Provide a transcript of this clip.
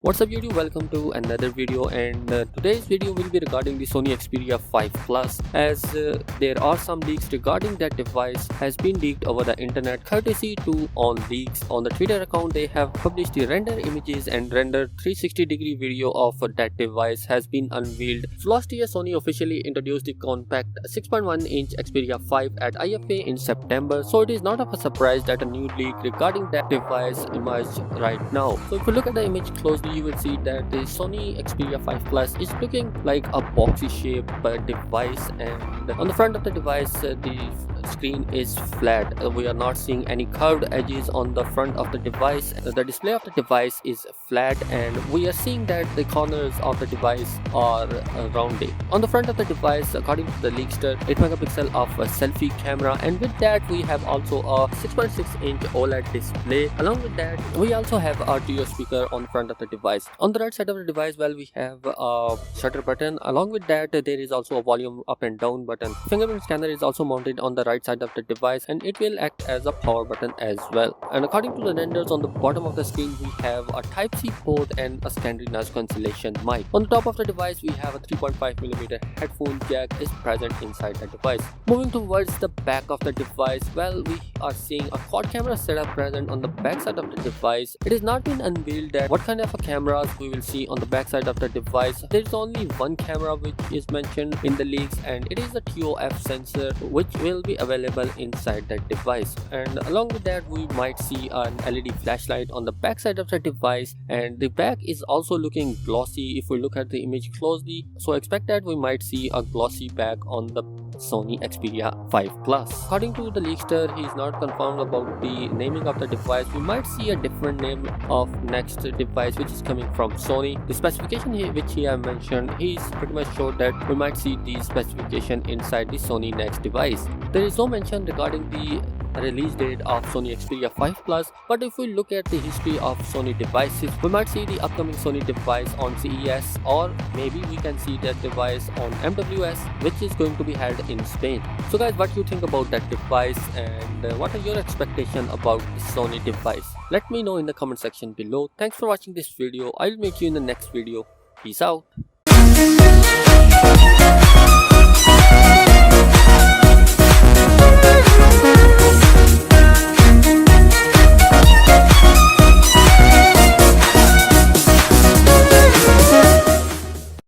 What's up YouTube, welcome to another video, and today's video will be regarding the Sony Xperia 5 Plus, as there are some leaks regarding that device has been leaked over the internet courtesy to On Leaks. On the Twitter account, they have published the render images and render 360-degree video of that device has been unveiled. So last year Sony officially introduced the compact 6.1-inch Xperia 5 at IFA in September, so it is not of a surprise that a new leak regarding that device emerged right now. So if you look at the image closely, you will see that the Sony Xperia 5 Plus is looking like a boxy shaped device, and on the front of the device the screen is flat. We are not seeing any curved edges on the front of the device. The display of the device is flat, and we are seeing that the corners of the device are rounded. On the front of the device, according to the leakster, 8 megapixel of a selfie camera, and with that we have also a 6.6-inch OLED display. Along with that, we also have RTO speaker on the front of the device. On the right side of the device, well, we have a shutter button. Along with that, there is also a volume up and down button. Fingerprint scanner is also mounted on the right side of the device, and it will act as a power button as well. And according to the renders, on the bottom of the screen we have a Type-C port and a secondary noise cancellation mic. On the top of the device we have a 3.5mm headphone jack is present inside the device. Moving towards the back of the device, well, we are seeing a quad camera setup present on the back side of the device. It has not been unveiled that what kind of cameras we will see on the back side of the device. There is only one camera which is mentioned in the leaks, and it is the TOF sensor which will be available inside that device. And along with that, we might see an LED flashlight on the back side of the device, and the back is also looking glossy if we look at the image closely. So expect that we might see a glossy back on the Sony Xperia 5 Plus. According to the leakster, he is not confirmed about the naming of the device. We might see a different name of next device which is coming from Sony. The specification which he have mentioned, he is pretty much sure that we might see the specification inside the Sony next device. There is no mention regarding the release date of Sony Xperia 5 Plus, but if we look at the history of Sony devices, we might see the upcoming Sony device on CES, or maybe we can see that device on MWS, which is going to be held in Spain. So guys, what do you think about that device, and what are your expectations about the Sony device? Let me know in the comment section below. Thanks for watching this video. I'll meet you in the next video. Peace out.